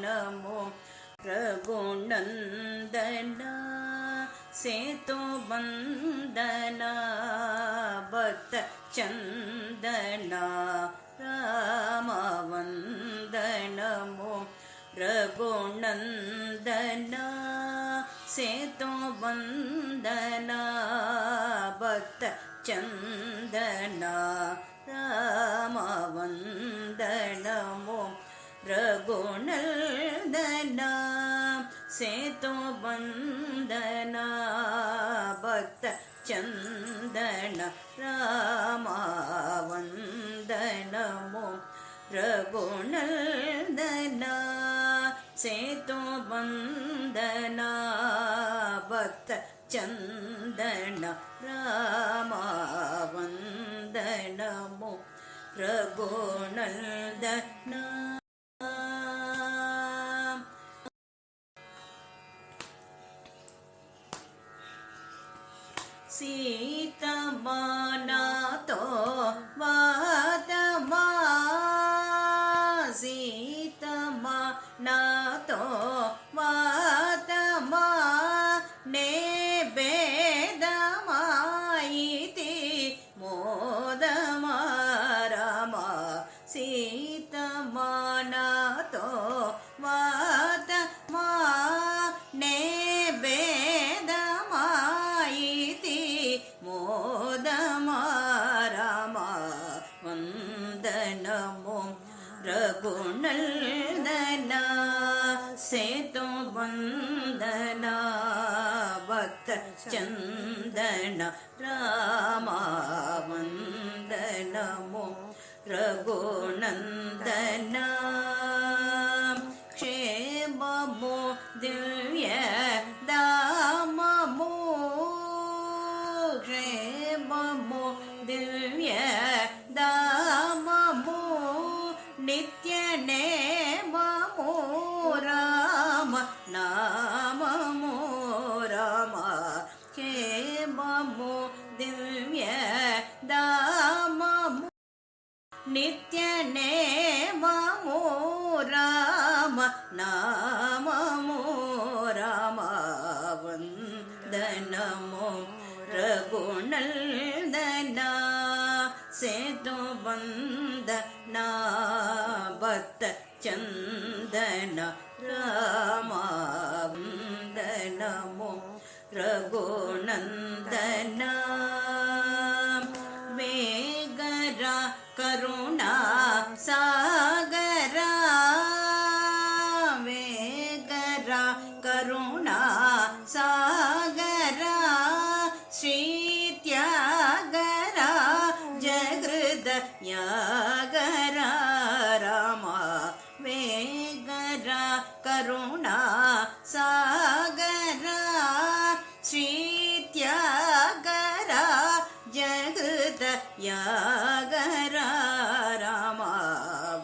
नमो रघुनंदना सेतु बंदना भक्त चंदना राम वंदनमो रघुनंदना सेतु बंदना भक्त चंदना राम वंदनमो रघुनंदना सेतु बंदना भक्त चंदना राम वंदनमो रघुनंदना सेतु बंदना भक्त चंदना राम वंदनमो रघुनंदना सीता माना तो वातमा सीता माना तो वातमा ने बेदमायिति मोदमा रमा सीता माना तो वातमा ने मोदमा राम वंदनमो रघुनंदना सेतु बंदना भक्त चंदना राम वंदनमो रघुनंदना क्षेममो दिव्य दाममो क्षेममो दिव्य दाममो नित्य नेममो राम नाममो राम क्षेममो दिव्य दाममो नित्य नेममो राम नाममो राम वंदनमो रघुनंदना सेतु बंदना भक्त चंदना राम वंदनमो रघुनंदना वेगरा करुणा सागरा वेगरा करुणा सागरा श्रीत्यागरा जगृदयागरा राम वेगरा करुणा सागरा श्रीत्यागरा जगृदयागरा राम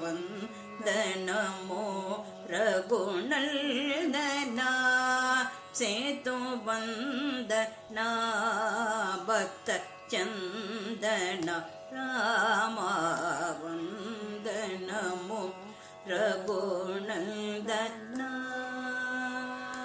वंदनमो रघुनंदना सेतु बंदना भक्त चंदना राम वंदनमो रघु